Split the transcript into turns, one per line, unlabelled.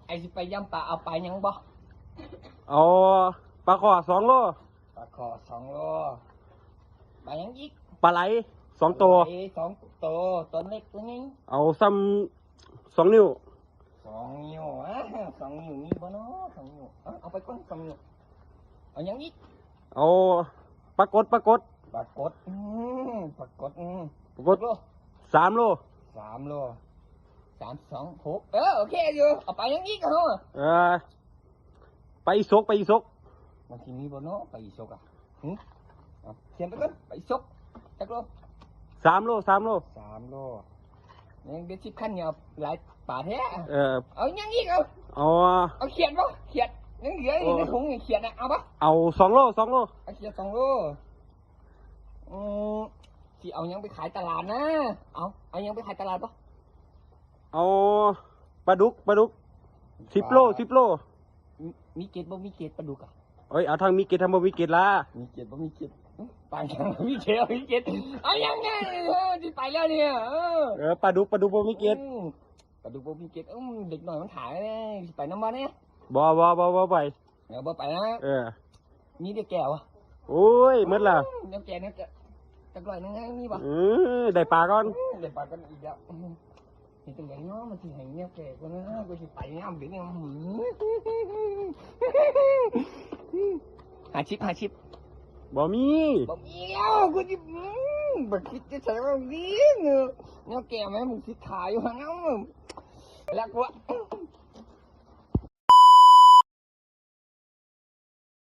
ไอ้สิไปย่ำปลาเอาไปยังบ่
เอาปลาขอ2 โล
ปลาคอ2 โลไปยังอีก
ปลาไหล2 ตัว
ไอ้2 ตัวตัวเล็กตัวนี้
เอาซ้ำ2 นิ้ว
2 นิ้ว2 นิ้วมีบ่เนาะ2 นิ้วเอาไปก่อน2 นิ้วเอายังอีก
เอาปลากด
ปลากดปลากด
ปลากด
โล
3 โล
3 โล3 2 6โอเคอยู่เอาไปยังอีกเหรอ
ไปอีสก
มันที่มีบ่เนาะไปอีสกเขียนไปก่อนไปอีสกจักโล
3 โล
3 โลยังเบ็ด10 คันเนี่ยหลายป่าแท้เอายังอีกเอาเขียนบ่เขียนยังเหลืออยู่ในถุงเขียนเอาปะ
เอา2 โล
เอาเขียน2 โลที่เอายังไปขายตลาดนะเอายังไปขายตลาดปะ
เอาปลาดุก10 โล
มีเกล็ดบ่มีเกล็ดปลาดุก
เอ้ยเอาทางมีเกล็ดทางบ่มีเกล็ดละ
มีเกล็ดบ่มีเกล็ดไปยังมีเกล็ดเอายังไงที่ไปแล้วเนี่ย
ปลาดุกบ่มีเกล็ด
ปลาดุกบ่มีเกล็ดเด็กหน่อยมันถ่ายเลยไปน้ำมันเนี่ย
บ่ไป
เดี๋ยวบ่ไปนะมีเด็กแก่วะ
โอ้ยหมดละ
เด็กแก่เนี่ยจะกล่อยนึงไงมีบ่
ได้ปลาก่อน
อีกแล้วนี่เป็นอย่างน้อยมันสิให้เนี่ยแก่กว่านะกูสิไปน้ำเดี๋ยวนี้หาชิป
บ่มี
แล้วกูจะบักคิดจะใช้ว่าดีเนาะเนี่ยแก่ไหมมึงสิขายอยู่หางน้ำแล้วกู